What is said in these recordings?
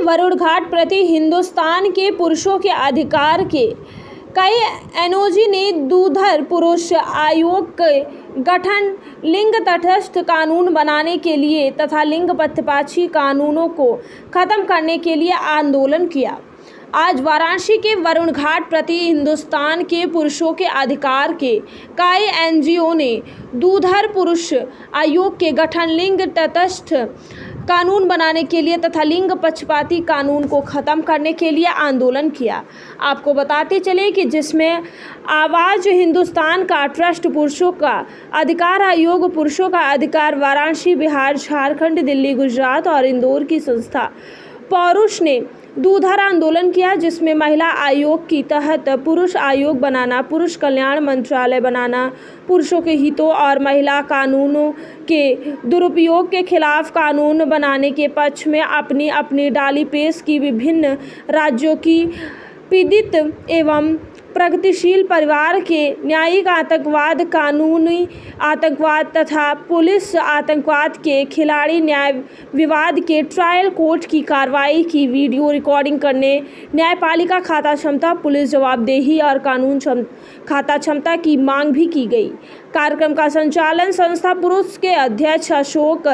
वरुण घाट प्रति हिंदुस्तान के पुरुषों के अधिकार के कई एनओजी ने दूधर पुरुष आयोग के गठन, लिंग तटस्थ कानून बनाने के लिए तथा लिंग पक्षपाती कानूनों को खत्म करने के लिए आंदोलन किया। आज वाराणसी के वरुण घाट प्रति हिंदुस्तान के पुरुषों के अधिकार के कई एनजीओ ने दूधर पुरुष आयोग के गठन, लिंग तटस्थ कानून बनाने के लिए तथा लिंग पक्षपाती कानून को ख़त्म करने के लिए आंदोलन किया। आपको बताते चले कि जिसमें आवाज़ हिंदुस्तान का ट्रस्ट, पुरुषों का अधिकार आयोग, पुरुषों का अधिकार वाराणसी, बिहार, झारखंड, दिल्ली, गुजरात और इंदौर की संस्था पौरुष ने दूधर आंदोलन किया, जिसमें महिला आयोग की तहत पुरुष आयोग बनाना, पुरुष कल्याण मंत्रालय बनाना, पुरुषों के हितों और महिला कानूनों के दुरुपयोग के खिलाफ कानून बनाने के पक्ष में अपनी अपनी डाली पेश की। विभिन्न राज्यों की पीड़ित एवं प्रगतिशील परिवार के न्यायिक आतंकवाद, कानूनी आतंकवाद तथा पुलिस आतंकवाद के खिलाड़ी न्याय विवाद के ट्रायल कोर्ट की कार्रवाई की वीडियो रिकॉर्डिंग करने, न्यायपालिका खाता क्षमता, पुलिस जवाबदेही और कानून खाता क्षमता की मांग भी की गई। कार्यक्रम का संचालन संस्था पुरुष के अध्यक्ष अशोक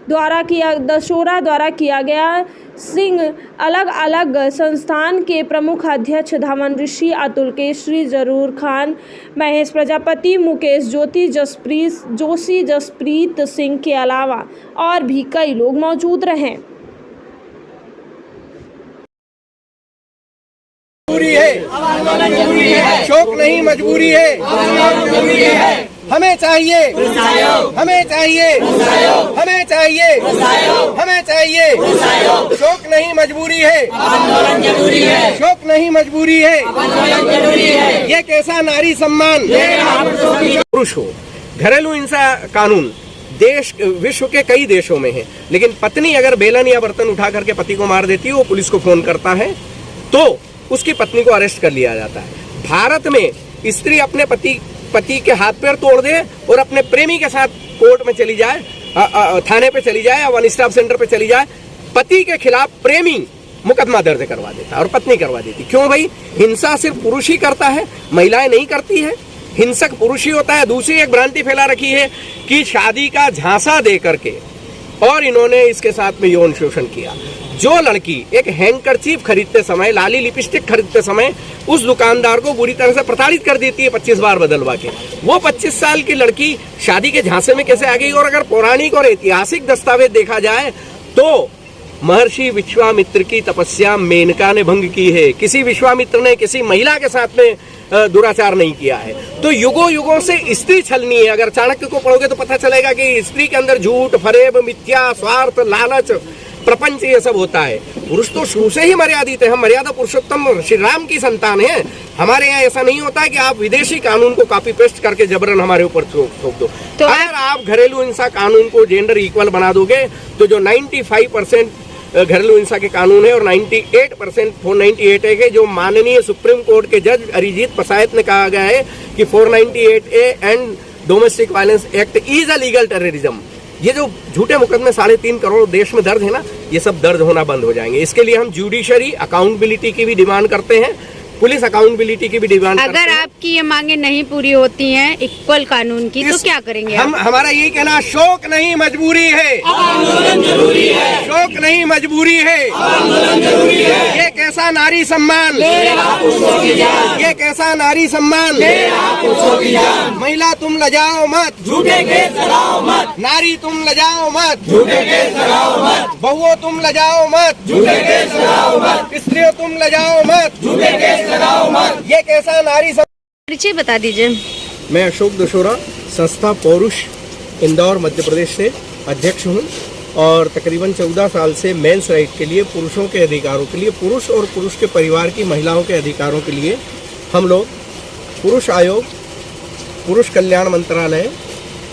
दशोरा द्वारा किया गया। सिंह अलग अलग संस्थान के प्रमुख अध्यक्ष धमन ऋषि, अतुल केसरी, जरूर खान, महेश प्रजापति, मुकेश जोशी, जसप्रीत सिंह के अलावा और भी कई लोग मौजूद रहे। शौक नहीं मजबूरी है, हमें चाहिए, हमें चाहिए, हमें चाहिए, हमें चाहिए। शौक नहीं मजबूरी है, शौक नहीं मजबूरी है, ये कैसा नारी सम्मान। पुरुष हो, घरेलू हिंसा कानून देश विश्व के कई देशों में है, लेकिन पत्नी अगर बेलन या बर्तन उठा करके पति को मार देती है, वो पुलिस को फोन करता है तो उसकी पत्नी को अरेस्ट कर लिया जाता है। भारत में स्त्री अपने पति के हाथ पैर तोड़ दे और अपने प्रेमी के साथ कोर्ट में चली जाए, थाने पे चली जाए, वन स्टॉप सेंटर पे चली जाए, पति के खिलाफ प्रेमी मुकदमा दर्ज करवा देता है और पत्नी करवा देती। क्यों भाई? हिंसा सिर्फ पुरुष ही करता है, महिलाएं नहीं करती है। हिंसक पुरुष ही होता है। दूसरी एक भ्रांति फैला रखी है कि शादी का झांसा दे करके और इन्होंने इसके साथ में यौन शोषण किया। जो लड़की एक हैंकरचीफ खरीदते समय, लाली लिपस्टिक खरीदते समय उस दुकानदार को बुरी तरह से प्रताड़ित कर देती है 25 बार बदलवा के, वो 25 साल की लड़की शादी के झांसे में कैसे आ गई? और अगर पौराणिक और ऐतिहासिक दस्तावेज देखा जाए तो महर्षि विश्वामित्र की तपस्या मेनका ने भंग की है। किसी विश्वामित्र ने किसी महिला के साथ में दुराचार नहीं किया है। तो युगों युगों से स्त्री छलनी है। अगर चाणक्य को पढ़ोगे तो पता चलेगा कि स्त्री के अंदर झूठ, फरेब, मिथ्या, स्वार्थ, लालच, प्रपंच, ये सब होता है। पुरुष तो शुरू से ही मर्यादित है। हम मर्यादा पुरुषोत्तम श्री राम की संतान है। हमारे यहाँ ऐसा नहीं होता है कि आप विदेशी कानून को कॉपी पेस्ट करके जबरन हमारे ऊपर थोप दो। तो अगर आप घरेलू हिंसा कानून को जेंडर इक्वल बना दोगे तो जो 95% घरेलू हिंसा के कानून है और 98% 498 है कि जो माननीय सुप्रीम कोर्ट के जज अरिजीत पसायत ने कहा गया है कि 498A and domestic violence act is a legal terrorism. ये जो झूठे मुकदमे 3.5 करोड़ देश में दर्ज है ना, ये सब दर्ज होना बंद हो जाएंगे। इसके लिए हम जुडिशरी अकाउंटेबिलिटी की भी डिमांड करते हैं, पुलिस अकाउंटेबिलिटी की भी डिमांड करते हैं। अगर आपकी ये मांगे नहीं पूरी होती हैं इक्वल कानून की, तो क्या करेंगे? हमारा यही कहना, शौक नहीं मजबूरी है, आंदोलन जरूरी है। शौक नहीं मजबूरी है, आंदोलन जरूरी है। ये कैसा नारी सम्मान, ये कैसा नारी सम्मान। महिला तुम लजाओ मत, झूठे केस चलाओ मत। नारी तुम लजाओ मत, झूठे केस चलाओ मत। बहुओं तुम लजाओ मत, झूठे केस चलाओ मत। स्त्रियों तुम लजाओ मत, झूठे केस चलाओ मत। ये कैसा नारी परिचय बता दीजिए। मैं अशोक दशोरा, संस्था पौरुष, इंदौर, मध्य प्रदेश से अध्यक्ष हूँ और तकरीबन 14 साल से मेंस राइट के लिए, पुरुषों के अधिकारों के लिए, पुरुष और पुरुष के परिवार की महिलाओं के अधिकारों के लिए हम लोग पुरुष आयोग, पुरुष कल्याण मंत्रालय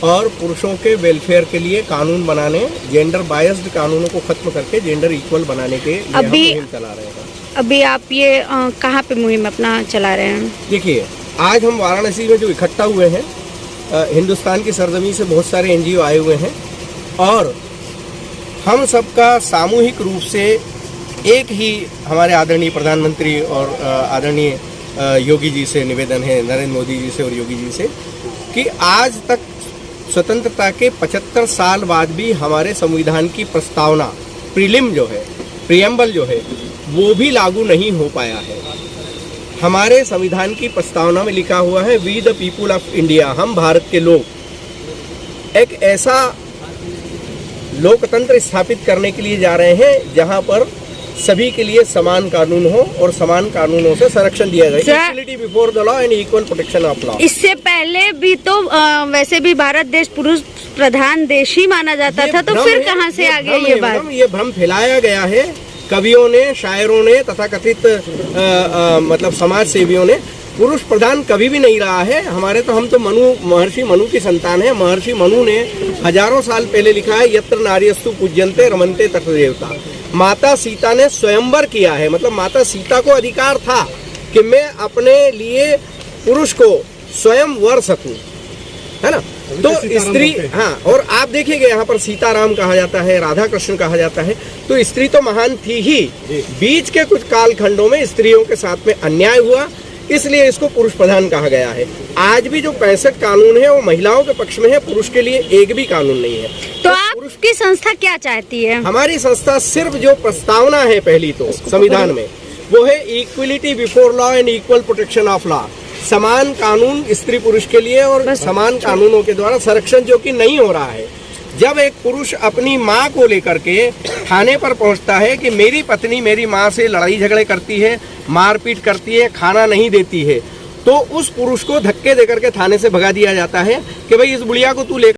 और पुरुषों के वेलफेयर के लिए कानून बनाने, जेंडर बायस्ड कानूनों को खत्म करके जेंडर इक्वल बनाने के लिए हम मुहिम चला रहे हैं। अभी आप ये कहाँ पे मुहिम अपना चला रहे हैं? देखिए, आज हम वाराणसी में जो इकट्ठा हुए हैं, हिंदुस्तान की सरजमी से बहुत सारे एनजीओ आए हुए हैं और हम सबका सामूहिक रूप से एक ही हमारे आदरणीय प्रधानमंत्री और आदरणीय योगी जी से निवेदन है, नरेंद्र मोदी जी से और योगी जी से, कि आज तक स्वतंत्रता के 75 साल बाद भी हमारे संविधान की प्रस्तावना प्रीलिम जो है, प्रियम्बल जो है, वो भी लागू नहीं हो पाया है। हमारे संविधान की प्रस्तावना में लिखा हुआ है we the people of India, हम भारत के लोग एक ऐसा लोकतंत्र स्थापित करने के लिए जा रहे हैं जहां पर सभी के लिए समान कानून हो और समान कानूनों से संरक्षण दिया जाए। Equality before the law and equal protection of law. इससे पहले भी तो वैसे भी भारत देश पुरुष प्रधान देश ही माना जाता था, तो फिर कहाँ से आ गया ये बात? ये भ्रम फैलाया गया है कवियों ने, शायरों ने तथा कथित मतलब समाज सेवियों ने। पुरुष प्रधान कभी भी नहीं रहा है हमारे, तो हम तो महर्षि मनु की संतान है। महर्षि मनु ने हजारों साल पहले लिखा है यत्र नार्यस्तु पूज्यन्ते रमन्ते तत्र देवता। माता सीता ने स्वयंवर किया है, मतलब माता सीता को अधिकार था कि मैं अपने लिए पुरुष को स्वयं वर सकूं, है ना। तो स्त्री, हाँ, और आप देखिएगा यहाँ पर सीताराम कहा जाता है, राधा कृष्ण कहा जाता है, तो स्त्री तो महान थी ही। बीच के कुछ कालखंडों में स्त्रियों के साथ में अन्याय हुआ, इसलिए इसको पुरुष प्रधान कहा गया है। आज भी जो 65 कानून है वो महिलाओं के पक्ष में है, पुरुष के लिए एक भी कानून नहीं है। तो आपकी संस्था क्या चाहती है? हमारी संस्था सिर्फ जो प्रस्तावना है पहली तो संविधान में, वो है equality before law and equal protection of law, समान कानून स्त्री पुरुष के लिए और समान कानूनों के द्वारा संरक्षण, जो कि नहीं हो रहा है। जब एक पुरुष अपनी माँ को लेकर के थाने पर पहुंचता है कि मेरी पत्नी मेरी माँ से लड़ाई झगड़े करती है, मारपीट करती है, खाना नहीं देती है, तो उस पुरुष को धक्के देकर के थाने से भगा दिया जाता है कि भाई इस बुढ़िया को तू लेकर